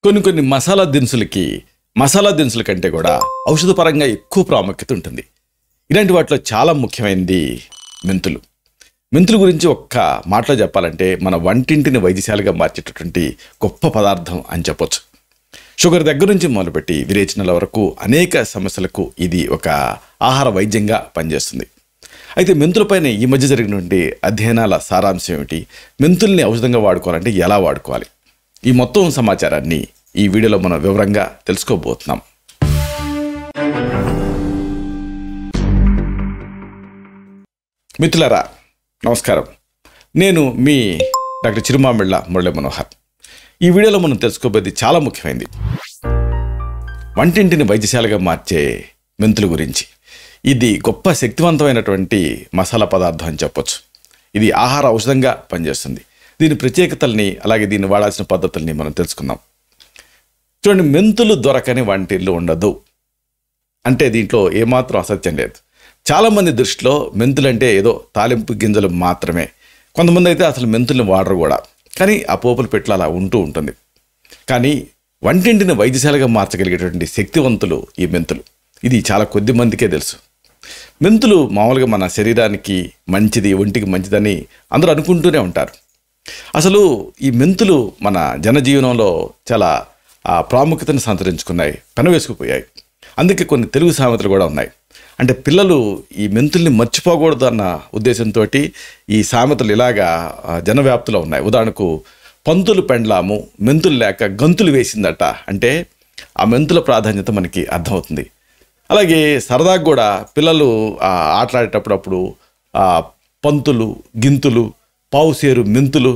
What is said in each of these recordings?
కొన్ని మసాలా దినుసుల కంటే కూడా ఔషధపరంగా ఎక్కువ ప్రాముఖ్యత ఉంటుంది. ఇలాంటి వాటిలో చాలా ముఖ్యమైనది మెంతులు. మెంతుల గురించి ఒక్క మాటలో చెప్పాలంటే మన వంటింటిని వైద్యశాలగా మార్చేటటువంటి గొప్ప పదార్థం అని చెప్పొచ్చు. షుగర్ దగ్గర నుంచి మొదలుపెట్టి విరేచనల వరకు అనేక సమస్యలకు ఇది ఒక ఆహార వైద్యంగా పనిచేస్తుంది. అయితే మెంతులపైన ఈ మధ్య జరిగినటువంటి అధ్యయనాల సారాంశం ఏమిటి, మెంతుల్ని ఔషధంగా వాడుకోవాలంటే ఎలా వాడుకోవాలి, ఈ మొత్తం సమాచారాన్ని ఈ వీడియోలో మనం వివరంగా తెలుసుకోబోతున్నాం. మిత్రులారా నమస్కారం, నేను మీ డాక్టర్ చిరుమామిళ్ళ మురళీ మనోహర్. ఈ వీడియోలో మనం తెలుసుకోబోయేది చాలా ముఖ్యమైనది, వంటింటిని వైద్యశాలగా మార్చే మెంతుల గురించి. ఇది గొప్ప శక్తివంతమైనటువంటి మసాలా పదార్థం అని చెప్పొచ్చు. ఇది ఆహార ఔషధంగా పనిచేస్తుంది. దీని ప్రత్యేకతల్ని అలాగే దీన్ని వాడాల్సిన పద్ధతుల్ని మనం తెలుసుకుందాం. చూడండి, మెంతులు దొరకని వంటిల్లు ఉండదు అంటే దీంట్లో ఏమాత్రం అసత్యం లేదు. చాలామంది దృష్టిలో మెంతులు అంటే ఏదో తాలింపు గింజలు మాత్రమే. కొంతమంది అయితే అసలు మెంతుల్ని వాడరు కూడా, కానీ ఆ పోపులు పెట్లు అలా ఉంటూ ఉంటుంది. కానీ వంటింటిని వైద్యశాలగా మార్చగలిగేటువంటి శక్తివంతులు ఈ మెంతులు. ఇది చాలా కొద్ది మందికే తెలుసు. మెంతులు మామూలుగా మన శరీరానికి మంచిది, ఒంటికి మంచిదని అందరూ అనుకుంటూనే ఉంటారు. అసలు ఈ మెంతులు మన జనజీవనంలో చాలా ప్రాముఖ్యతను సంతరించుకున్నాయి, పెనవేసుకుపోయాయి. అందుకే కొన్ని తెలుగు సామెతలు కూడా ఉన్నాయి. అంటే పిల్లలు ఈ మెంతుల్ని మర్చిపోకూడదు అన్న ఉద్దేశంతో ఈ సామెతలు ఇలాగా జనవ్యాప్తిలో ఉన్నాయి. ఉదాహరణకు, పంతులు పెండ్లాము మెంతులు లేక గంతులు వేసిందట అంటే ఆ మెంతుల ప్రాధాన్యత మనకి అర్థమవుతుంది. అలాగే సరదాగా కూడా పిల్లలు ఆటలాడేటప్పుడు పంతులు గింతులు పావుసేరు మెంతులు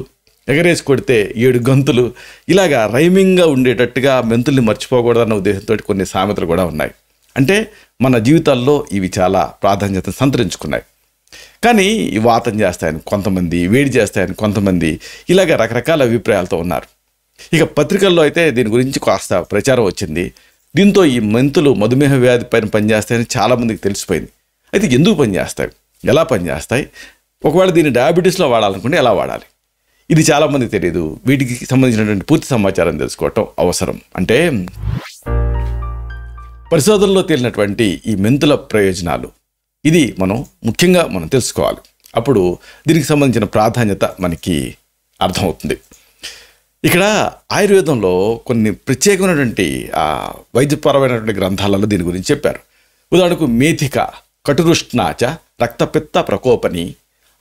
ఎగరేసి కొడితే 7 గంతులు, ఇలాగా రైమింగ్గా ఉండేటట్టుగా మెంతుల్ని మర్చిపోకూడదన్న ఉద్దేశంతో కొన్ని సామెతలు కూడా ఉన్నాయి. అంటే మన జీవితాల్లో ఇవి చాలా ప్రాధాన్యతను సంతరించుకున్నాయి. కానీ ఈ వాతం చేస్తాయని కొంతమంది, వేడి చేస్తాయని కొంతమంది, ఇలాగ రకరకాల అభిప్రాయాలతో ఉన్నారు. ఇక పత్రికల్లో అయితే దీని గురించి కాస్త ప్రచారం వచ్చింది. దీంతో ఈ మెంతులు మధుమేహ వ్యాధి పైన పనిచేస్తాయని చాలామందికి తెలిసిపోయింది. అయితే ఎందుకు పనిచేస్తాయి, ఎలా పనిచేస్తాయి, ఒకవేళ దీన్ని డయాబెటీస్లో వాడాలనుకుంటే ఎలా వాడాలి, ఇది చాలామందికి తెలియదు. వీటికి సంబంధించినటువంటి పూర్తి సమాచారం తెలుసుకోవటం అవసరం. అంటే పరిశోధనలో తేలినటువంటి ఈ మెంతుల ప్రయోజనాలు ఇది ముఖ్యంగా మనం తెలుసుకోవాలి. అప్పుడు దీనికి సంబంధించిన ప్రాధాన్యత మనకి అర్థమవుతుంది. ఇక్కడ ఆయుర్వేదంలో కొన్ని ప్రత్యేకమైనటువంటి వైద్యపరమైనటువంటి గ్రంథాలలో దీని గురించి చెప్పారు. ఉదాహరణకు, మేథిక కటురుష్ణాచ రక్తపిత్త ప్రకోపని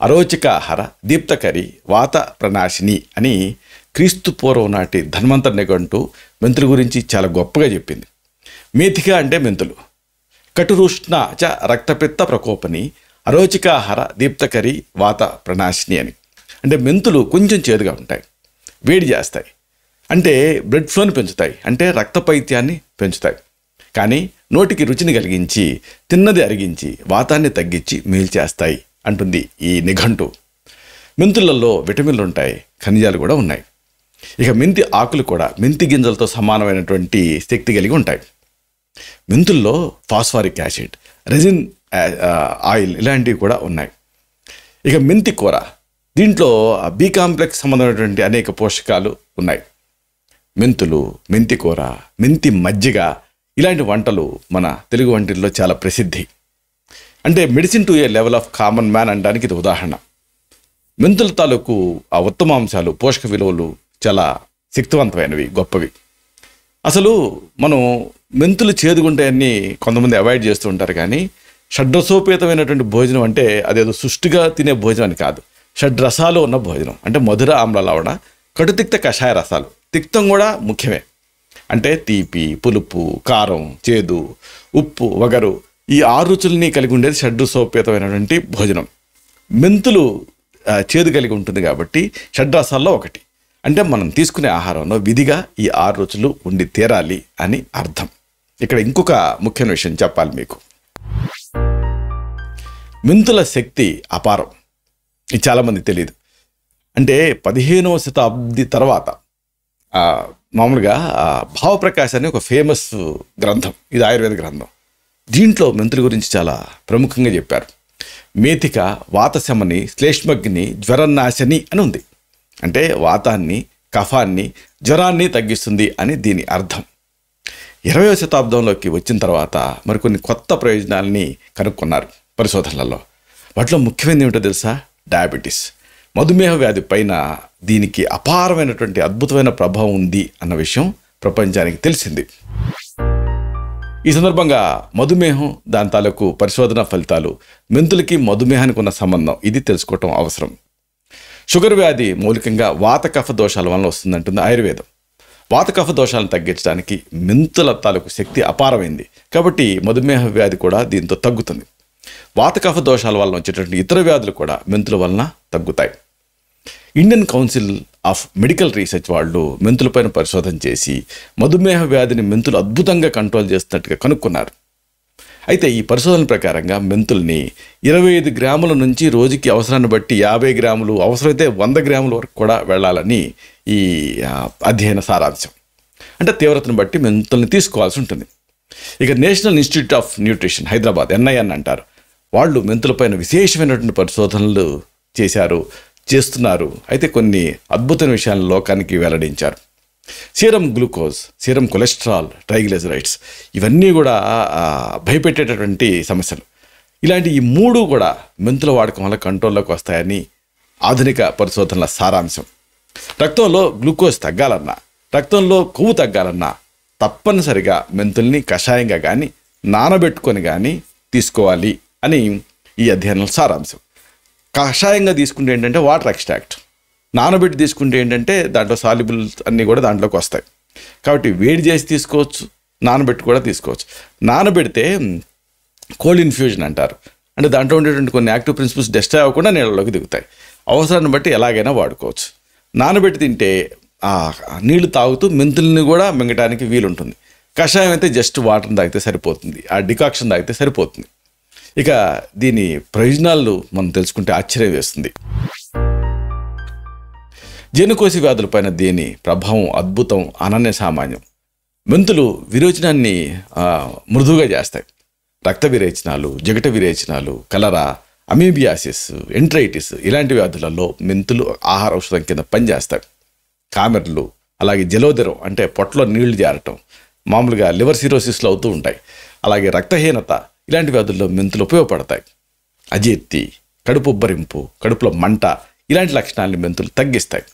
అరోచకాహార దీప్తకరి వాత ప్రణాశిని అని క్రీస్తు పూర్వం నాటి ధన్వంతరి నిఘంటు మెంతుల గురించి చాలా గొప్పగా చెప్పింది. మేథిక అంటే మెంతులు, కటురుష్ణాచ రక్తపిత్త ప్రకోపని అరోచకాహార దీప్తకరి వాత ప్రణాశిని అని. అంటే మెంతులు కొంచెం చేదుగా ఉంటాయి, వేడి చేస్తాయి, అంటే బ్లడ్ ఫ్లోని పెంచుతాయి, అంటే రక్తపైత్యాన్ని పెంచుతాయి. కానీ నోటికి రుచిని కలిగించి, తిన్నది అరిగించి, వాతాన్ని తగ్గించి మేలు చేస్తాయి అంటుంది ఈ నిఘంటు. మెంతులలో విటమిన్లు ఉంటాయి, ఖనిజాలు కూడా ఉన్నాయి. ఇక మెంతి ఆకులు కూడా మెంతి గింజలతో సమానమైనటువంటి శక్తి కలిగి ఉంటాయి. మెంతుల్లో ఫాస్ఫారిక్ యాసిడ్, రెజిన్ ఆయిల్ ఇలాంటివి కూడా ఉన్నాయి. ఇక మెంతి కూర, దీంట్లో బి కాంప్లెక్స్ సంబంధమైనటువంటి అనేక పోషకాలు ఉన్నాయి. మెంతులు, మెంతి కూర, మెంతి మజ్జిగ ఇలాంటి వంటలు మన తెలుగు వంటిల్లో చాలా ప్రసిద్ధి. అంటే medicine to A level of common man అనడానికి ఇది ఉదాహరణ. మెంతుల తాలూకు ఆ ఉత్తమాంశాలు, పోషక విలువలు చాలా శక్తివంతమైనవి, గొప్పవి. అసలు మనం మెంతులు చేదుగుంటాయని కొంతమంది అవాయిడ్ చేస్తూ ఉంటారు. కానీ షడ్రసోపేతమైనటువంటి భోజనం అంటే అదేదో సుష్టిగా తినే భోజనం అని కాదు. షడ్రసాలు ఉన్న భోజనం అంటే మధుర, ఆమ్ల, లవణ, కటుతిక్త, కషాయ రసాలు. తిక్తం కూడా ముఖ్యమే. అంటే తీపి, పులుపు, కారం, చేదు, ఉప్పు, వగరు ఈ 6 రుచుల్ని కలిగి ఉండేది షడ్రసోపేతమైనటువంటి భోజనం. మెంతులు చేదు కలిగి ఉంటుంది కాబట్టి షడ్రసాల్లో ఒకటి. అంటే మనం తీసుకునే ఆహారంలో విధిగా ఈ 6 రుచులు ఉండి తీరాలి అని అర్థం. ఇక్కడ ఇంకొక ముఖ్యమైన విషయం చెప్పాలి మీకు. మెంతుల శక్తి అపారం, ఇది చాలామంది తెలియదు. అంటే 15వ శతాబ్ది తర్వాత మామూలుగా భావప్రకాశ్ అని ఒక ఫేమస్ గ్రంథం, ఇది ఆయుర్వేద గ్రంథం. దీంట్లో మెంతుల గురించి చాలా ప్రముఖంగా చెప్పారు. మేథిక వాతశమని, శ్లేష్మగ్ని, జ్వరనాశని అని ఉంది. అంటే వాతాన్ని, కఫాన్ని, జ్వరాన్ని తగ్గిస్తుంది అని దీని అర్థం. 20వ శతాబ్దంలోకి వచ్చిన తర్వాత మరికొన్ని కొత్త ప్రయోజనాలని కనుక్కున్నారు పరిశోధనలలో. వాటిలో ముఖ్యమైనది ఏమిటో తెలుసా? డయాబెటీస్, మధుమేహ వ్యాధి పైన దీనికి అపారమైనటువంటి అద్భుతమైన ప్రభావం ఉంది అన్న విషయం ప్రపంచానికి తెలిసింది. ఈ సందర్భంగా మధుమేహం, దాని తాలూకు పరిశోధన ఫలితాలు, మెంతులకి మధుమేహానికి ఉన్న సంబంధం ఇది తెలుసుకోవటం అవసరం. షుగర్ వ్యాధి మౌలికంగా వాత కఫ దోషాల వలన వస్తుందంటుంది ఆయుర్వేదం. వాత కఫ దోషాలను తగ్గించడానికి మెంతుల తాలూకు శక్తి అపారమైంది. కాబట్టి మధుమేహ వ్యాధి కూడా దీంతో తగ్గుతుంది. వాత కఫ దోషాల వలన వచ్చేటటువంటి ఇతర వ్యాధులు కూడా మెంతుల వలన తగ్గుతాయి. Indian council of medical research వాళ్ళు మెంతులపైన పరిశోధన చేసి మధుమేహ వ్యాధిని మెంతులు అద్భుతంగా కంట్రోల్ చేస్తున్నట్టుగా కనుక్కున్నారు. అయితే ఈ పరిశోధన ప్రకారంగా మెంతుల్ని 25 గ్రాముల నుంచి రోజుకి అవసరాన్ని బట్టి 50 గ్రాములు, అవసరమైతే 100 గ్రాముల వరకు కూడా వెళ్ళాలని ఈ అధ్యయన సారాంశం. అంటే తీవ్రతను బట్టి మెంతుల్ని తీసుకోవాల్సి ఉంటుంది. ఇక national institute of nutrition Hyderabad, NIN అంటారు, వాళ్ళు మెంతులపైన విశేషమైనటువంటి పరిశోధనలు చేస్తున్నారు. అయితే కొన్ని అద్భుతమైన విషయాలను లోకానికి వెల్లడించారు. Serum glucose, serum cholesterol, triglycerides ఇవన్నీ కూడా భయపెట్టేటటువంటి సమస్యలు. ఇలాంటి ఈ 3 కూడా మెంతుల వాడకం వల్ల కంట్రోల్లోకి వస్తాయని ఆధునిక పరిశోధనల సారాంశం. రక్తంలో గ్లూకోజ్ తగ్గాలన్నా, రక్తంలో కొవ్వు తగ్గాలన్నా తప్పనిసరిగా మెంతుల్ని కషాయంగా కానీ నానబెట్టుకొని కానీ తీసుకోవాలి అని ఈ అధ్యయనం సారాంశం. కషాయంగా తీసుకుంటే ఏంటంటే వాటర్ ఎక్స్ట్రాక్ట్, నానబెట్టి తీసుకుంటే ఏంటంటే దాంట్లో సాల్యుబుల్ అన్నీ కూడా దాంట్లోకి వస్తాయి. కాబట్టి వేడి చేసి తీసుకోవచ్చు, నానబెట్టి కూడా తీసుకోవచ్చు. నానబెడితే కోల్డ్ ఇన్ఫ్యూజన్ అంటారు, అంటే దాంట్లో ఉండేటువంటి కొన్ని యాక్టివ్ ప్రిన్సిపల్స్ డిస్ట్రాయ్ అవ్వకుండా నీళ్ళలోకి దిగుతాయి. అవసరాన్ని బట్టి ఎలాగైనా వాడుకోవచ్చు. నానబెట్టి తింటే నీళ్లు తాగుతూ మెంతుల్ని కూడా మింగటానికి వీలుంటుంది. కషాయం అయితే జస్ట్ వాటర్ని తాగితే సరిపోతుంది, ఆ డికాక్షన్ తాగితే సరిపోతుంది. ఇక దీని ప్రయోజనాలు మనం తెలుసుకుంటే ఆశ్చర్యం వేస్తుంది. జీర్ణకోశ వ్యాధులపైన దీని ప్రభావం అద్భుతం, అనన్య సామాన్యం. మెంతులు విరేచనాన్ని మృదువుగా చేస్తాయి. రక్త విరేచనాలు, జగట విరేచనాలు, కలరా, అమీబియాసిస్, ఎంట్రైటిస్ ఇలాంటి వ్యాధులలో మెంతులు ఆహార ఔషధం కింద పనిచేస్తాయి. కామెర్లు, అలాగే జలోదరం అంటే పొట్టలో నీళ్లు జారటం, మామూలుగా లివర్ సిరోసిస్లో అవుతూ ఉంటాయి. అలాగే రక్తహీనత ఇలాంటి వ్యాధుల్లో మెంతులు ఉపయోగపడతాయి. అజీర్తి, కడుపు ఉబ్బరింపు, కడుపులో మంట ఇలాంటి లక్షణాలని మెంతులు తగ్గిస్తాయి.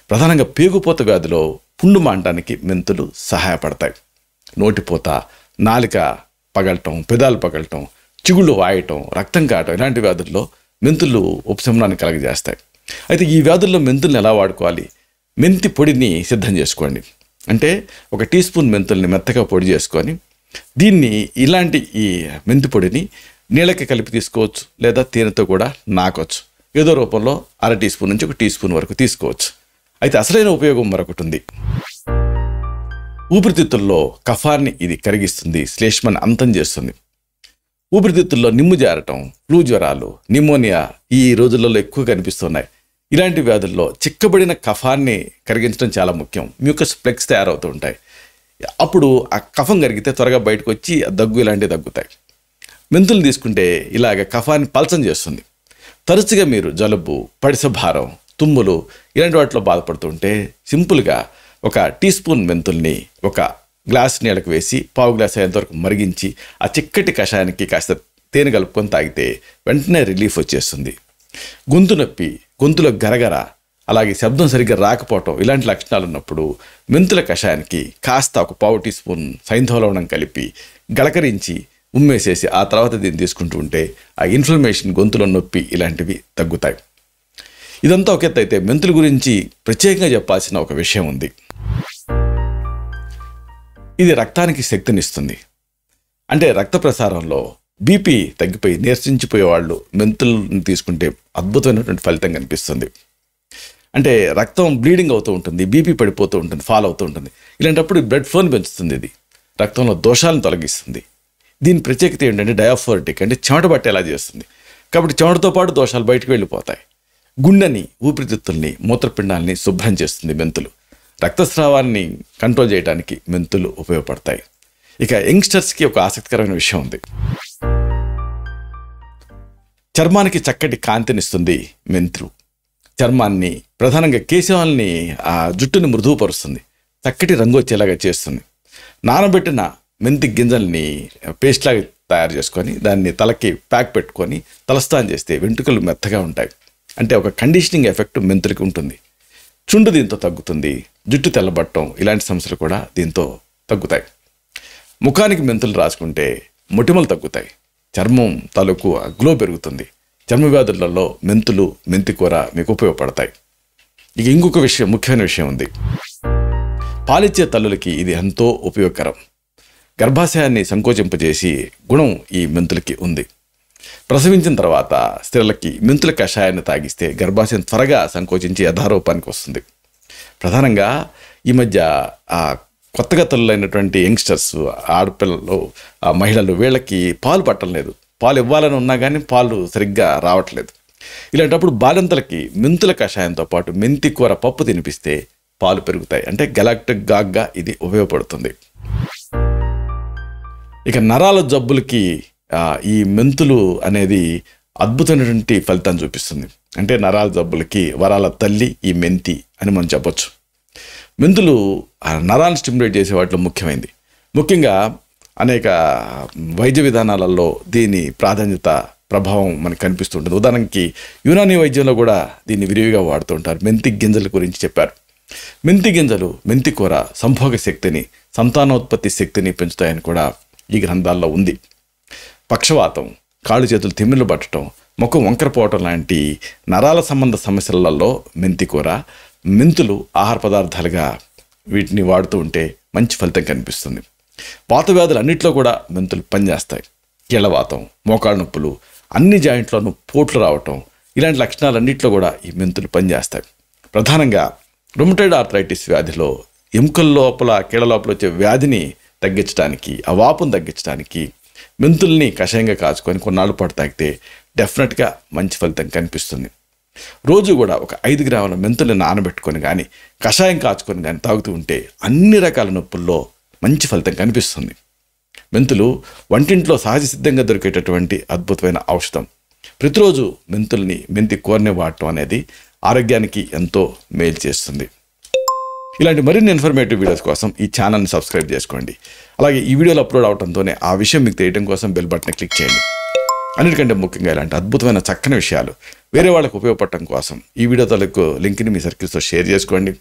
ప్రధానంగా పేగుపోత వ్యాధిలో పుండు మాంటానికి మెంతులు సహాయపడతాయి. నోటిపోత, నాలిక పగలటం, పెదాలు పగలటం, చిగుళ్ళు వాయటం, రక్తం కావటం ఇలాంటి వ్యాధుల్లో మెంతులు ఉపశమనాన్ని కలగజేస్తాయి. అయితే ఈ వ్యాధుల్లో మెంతుల్ని ఎలా వాడుకోవాలి? మెంతి పొడిని సిద్ధం చేసుకోండి. అంటే 1 టీ స్పూన్ మెంతుల్ని మెత్తగా పొడి చేసుకొని దీన్ని ఇలాంటి ఈ మెంతి పొడిని నీళ్ళకి కలిపి తీసుకోవచ్చు, లేదా తేనెతో కూడా నాకొచ్చు. ఏదో రూపంలో 1/2 టీ స్పూన్ నుంచి 1 టీ స్పూన్ వరకు తీసుకోవచ్చు. అయితే అసలైన ఉపయోగం మరొకటి ఉంది. ఊపిరితిత్తుల్లో కఫాన్ని ఇది కరిగిస్తుంది, శ్లేష్మాన్ని అంతం చేస్తుంది. ఊపిరితిత్తుల్లో నిమ్ము జారటం, ఫ్లూ జ్వరాలు, నిమోనియా ఈ రోజులలో ఎక్కువ కనిపిస్తున్నాయి. ఇలాంటి వ్యాధుల్లో చిక్కబడిన కఫాన్ని కరిగించడం చాలా ముఖ్యం. మ్యూకస్ ప్లెక్స్ తయారవుతూ ఉంటాయి. అప్పుడు ఆ కఫం కరిగితే త్వరగా బయటకు వచ్చి దగ్గు ఇలాంటివి తగ్గుతాయి. మెంతులు తీసుకుంటే ఇలాగ కఫాన్ని పలచం చేస్తుంది. తరచుగా మీరు జలుబు, పడిసభారం, తుమ్ములు ఇలాంటి వాటిలో బాధపడుతుంటే సింపుల్గా 1 టీ స్పూన్ మెంతుల్ని 1 గ్లాస్ నీళ్ళకు వేసి 1/2 గ్లాస్ అయ్యేంతవరకు మరిగించి ఆ చిక్కటి కషాయానికి కాస్త తేనె కలుపుకొని తాగితే వెంటనే రిలీఫ్ వచ్చేస్తుంది. గొంతు నొప్పి, గొంతులో గరగర, అలాగే శబ్దం సరిగ్గా రాకపోవటం ఇలాంటి లక్షణాలు ఉన్నప్పుడు మెంతుల కషాయానికి కాస్త 1/4 టీ స్పూన్ సైంధవ కలిపి గలకరించి ఉమ్మేసేసి ఆ తర్వాత దీన్ని తీసుకుంటూ ఉంటే ఆ ఇన్ఫ్లమేషన్, గొంతులో నొప్పి ఇలాంటివి తగ్గుతాయి. ఇదంతా ఒక ఎత్తు అయితే మెంతుల గురించి ప్రత్యేకంగా చెప్పాల్సిన ఒక విషయం ఉంది. ఇది రక్తానికి శక్తినిస్తుంది. అంటే రక్త ప్రసారంలో బీపీ తగ్గిపోయి నీరసించిపోయే వాళ్ళు మెంతులను తీసుకుంటే అద్భుతమైనటువంటి ఫలితం కనిపిస్తుంది. అంటే రక్తం బ్లీడింగ్ అవుతూ ఉంటుంది, బీపీ పడిపోతూ ఉంటుంది, ఫాల్ అవుతూ ఉంటుంది. ఇలాంటప్పుడు బ్లడ్ ఫ్లోని పెంచుతుంది. ఇది రక్తంలో దోషాలను తొలగిస్తుంది. దీని ప్రత్యేకత ఏంటంటే డయాఫోరెటిక్, అంటే చెమట పట్టేలా చేస్తుంది. కాబట్టి చెమటతో పాటు దోషాలు బయటకు వెళ్ళిపోతాయి. గుండెని, ఊపిరితిత్తుల్ని, మూత్రపిండాలని శుభ్రం చేస్తుంది మెంతులు. రక్తస్రావాన్ని కంట్రోల్ చేయడానికి మెంతులు ఉపయోగపడతాయి. ఇక యంగ్స్టర్స్కి ఒక ఆసక్తికరమైన విషయం ఉంది. చర్మానికి చక్కటి కాంతినిస్తుంది మెంతులు. చర్మాన్ని, ప్రధానంగా కేశవాల్ని, ఆ జుట్టుని మృదువుపరుస్తుంది, చక్కటి రంగు వచ్చేలాగా చేస్తుంది. నానబెట్టిన మెంతి గింజల్ని పేస్ట్ లాగా తయారు చేసుకొని దాన్ని తలకి ప్యాక్ పెట్టుకొని తలస్నానం చేస్తే వెంట్రుకలు మెత్తగా ఉంటాయి. అంటే ఒక కండిషనింగ్ ఎఫెక్ట్ మెంతులకి ఉంటుంది. చుండు దీంతో తగ్గుతుంది. జుట్టు తెల్లబట్టడం ఇలాంటి సమస్యలు కూడా దీంతో తగ్గుతాయి. ముఖానికి మెంతులు రాసుకుంటే మొటిమలు తగ్గుతాయి. చర్మం తాలూకు గ్లో పెరుగుతుంది. చర్మ వ్యాధులలో మెంతులు, మెంతి కూర మీకు ఉపయోగపడతాయి. ఇక ఇంకొక విషయం, ముఖ్యమైన విషయం ఉంది. పాలిచ్చే తల్లులకి ఇది ఎంతో ఉపయోగకరం. గర్భాశయాన్ని సంకోచింపజేసి గుణం ఈ మెంతులకి ఉంది. ప్రసవించిన తర్వాత స్త్రీలకి మెంతుల కషాయాన్ని తాగిస్తే గర్భాశయం త్వరగా సంకోచించి యథారూపానికి వస్తుంది. ప్రధానంగా ఈ మధ్య కొత్తగా తల్లులైనటువంటి యంగ్స్టర్స్, ఆడపిల్లలు, మహిళలు, వీళ్ళకి పాలు పట్టలేదు. పాలు ఇవ్వాలని ఉన్నా కానీ పాలు సరిగ్గా రావట్లేదు. ఇలాంటప్పుడు బాలింతలకి మెంతుల కషాయంతో పాటు మెంతి కూర పప్పు తినిపిస్తే పాలు పెరుగుతాయి. అంటే గెలాక్టిక్ గాగ్గా ఇది ఉపయోగపడుతుంది. ఇక నరాల జబ్బులకి ఈ మెంతులు అనేది అద్భుతమైనటువంటి ఫలితాన్ని చూపిస్తుంది. అంటే నరాల జబ్బులకి వరాల తల్లి ఈ మెంతి అని మనం చెప్పొచ్చు. మెంతులు నరాలను స్టిమ్యులేట్ చేసే వాటిలో ముఖ్యమైనది. ముఖ్యంగా అనేక వైద్య విధానాలలో దీని ప్రాధాన్యత, ప్రభావం మనకు కనిపిస్తుంటుంది. ఉదాహరణకి యునానీ వైద్యంలో కూడా దీన్ని విరివిగా వాడుతూ ఉంటారు. మెంతి గింజల గురించి చెప్పారు. మెంతి గింజలు, మెంతి కూర సంభోగ శక్తిని, సంతానోత్పత్తి శక్తిని పెంచుతాయని కూడా ఈ గ్రంథాల్లో ఉంది. పక్షవాతం, కాళ్ళు చేతులు తిమ్మిళ్ళు పట్టడం, ముఖం వంకరపోవటం లాంటి నరాల సంబంధ సమస్యలలో మెంతి కూర, మెంతులు ఆహార పదార్థాలుగా వీటిని వాడుతూ ఉంటే మంచి ఫలితం కనిపిస్తుంది. వాత వ్యాధులు అన్నింటిలో కూడా మెంతులు పనిచేస్తాయి. కీళ్ళవాతం, మోకాళ్ళ నొప్పులు, అన్ని జాయింట్లోనూ పోట్లు రావటం, ఇలాంటి లక్షణాలన్నింటిలో కూడా ఈ మెంతులు పనిచేస్తాయి. ప్రధానంగా రుమటైడ్ ఆర్థరైటిస్ వ్యాధిలో ఎముకల లోపల, కీళ్ళ లోపల వచ్చే వ్యాధిని తగ్గించడానికి, ఆ వాపును తగ్గించడానికి మెంతుల్ని కషాయంగా కాచుకొని కొన్నాళ్ళు పాటు తాగితే డెఫినెట్గా మంచి ఫలితం కనిపిస్తుంది. రోజు కూడా ఒక 5 గ్రాముల మెంతుల్ని నానబెట్టుకొని కానీ, కషాయం కాచుకొని కానీ తాగుతూ ఉంటే అన్ని రకాల నొప్పుల్లో మంచి ఫలితం కనిపిస్తుంది. మెంతులు వంటింట్లో సహజ సిద్ధంగా దొరికేటటువంటి అద్భుతమైన ఔషధం. ప్రతిరోజు మెంతి కూరని వాడటం అనేది ఆరోగ్యానికి ఎంతో మేలు చేస్తుంది. ఇలాంటి మరిన్ని ఇన్ఫర్మేటివ్ వీడియోస్ కోసం ఈ ఛానల్ని సబ్స్క్రైబ్ చేసుకోండి. అలాగే ఈ వీడియోలు అప్లోడ్ అవడంతోనే ఆ విషయం మీకు తెలియడం కోసం బెల్ బటన్ క్లిక్ చేయండి. అన్నిటికంటే ముఖ్యంగా ఇలాంటి అద్భుతమైన చక్కని విషయాలు వేరే వాళ్ళకు ఉపయోగపడటం కోసం ఈ వీడియో తాలూకు లింక్ని మీ సర్కిల్స్తో షేర్ చేసుకోండి.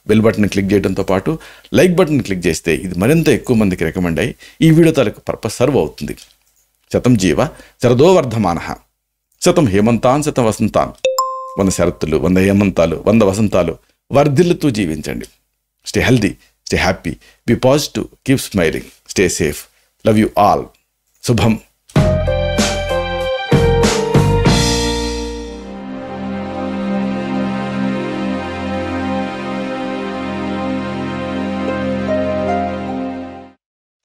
బెల్ బటన్ క్లిక్ చేయడంతో పాటు లైక్ బటన్ క్లిక్ చేస్తే ఇది మరింత ఎక్కువ మందికి రికమెండ్ అయ్యి ఈ వీడియో తాలూకు పర్పస్ సర్వ్ అవుతుంది. శతం జీవ శరదో వర్ధమానః, శతం హేమంతాన్ శతం వసంతాన్. 100 శరత్తులు, 100 హేమంతాలు, 100 వసంతాలు వర్ధిల్లుతూ జీవించండి. Stay healthy, stay happy, be positive, keep smiling, stay safe. Love you all. Subham.